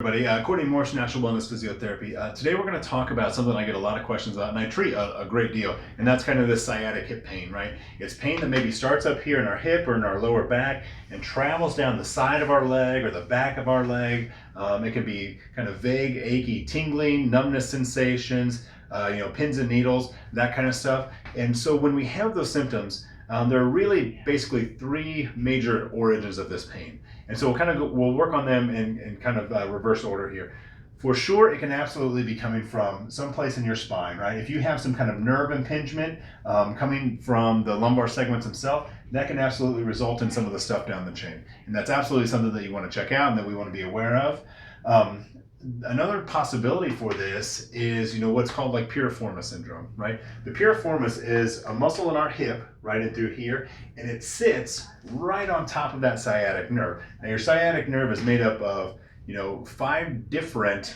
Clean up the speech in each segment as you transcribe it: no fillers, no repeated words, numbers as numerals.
Everybody, Courtney Morse, Natural Wellness Physiotherapy. Today we're going to talk about something I get a lot of questions about, and I treat a great deal, and that's kind of this sciatic hip pain, right? It's pain that maybe starts up here in our hip or in our lower back and travels down the side of our leg or the back of our leg. It can be kind of vague, achy, tingling, numbness sensations, pins and needles, that kind of stuff. And so when we have those symptoms, there are really basically three major origins of this pain. And so we'll work on them in kind of reverse order here. For sure, it can absolutely be coming from someplace in your spine, right? If you have some kind of nerve impingement coming from the lumbar segments themselves, that can absolutely result in some of the stuff down the chain. And that's absolutely something that you want to check out and that we want to be aware of. Another possibility for this is, what's called like Piriformis Syndrome, right? The piriformis is a muscle in our hip, right in through here, and it sits right on top of that sciatic nerve. Now, your sciatic nerve is made up of, 5 different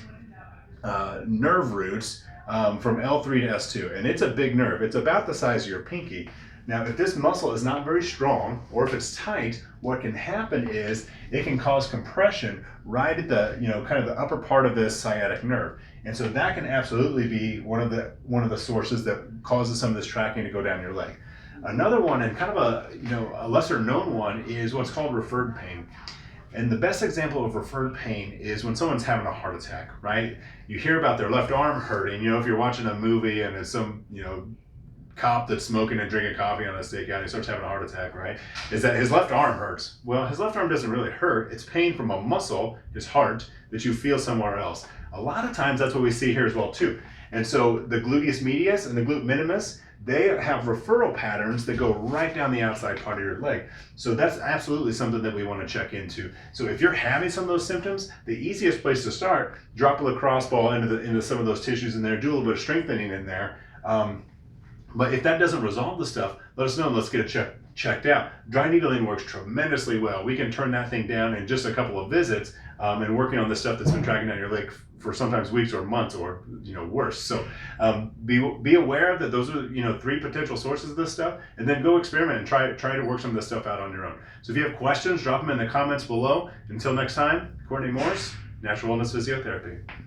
nerve roots from L3 to S2, and it's a big nerve. It's about the size of your pinky. Now, if this muscle is not very strong, or if it's tight, what can happen is it can cause compression right at the, kind of the upper part of this sciatic nerve. And so that can absolutely be one of the sources that causes some of this tracking to go down your leg. Another one, and kind of a lesser known one, is what's called referred pain. And the best example of referred pain is when someone's having a heart attack, right? You hear about their left arm hurting, if you're watching a movie and it's some, cop that's smoking and drinking coffee on a stakeout and he starts having a heart attack, right? Is that his left arm hurts. Well, his left arm doesn't really hurt. It's pain from a muscle, his heart, that you feel somewhere else. A lot of times that's what we see here as well too. And so the gluteus medius and the glute minimus, they have referral patterns that go right down the outside part of your leg. So that's absolutely something that we want to check into. So if you're having some of those symptoms, the easiest place to start, drop a lacrosse ball into some of those tissues in there, do a little bit of strengthening in there. But if that doesn't resolve the stuff, let us know and let's get it checked out. Dry needling works tremendously well. We can turn that thing down in just a couple of visits and working on the stuff that's been tracking down your leg for sometimes weeks or months or worse. So be aware that those are 3 potential sources of this stuff, and then go experiment and try to work some of this stuff out on your own. So if you have questions, drop them in the comments below. Until next time, Courtney Morse, Natural Wellness Physiotherapy.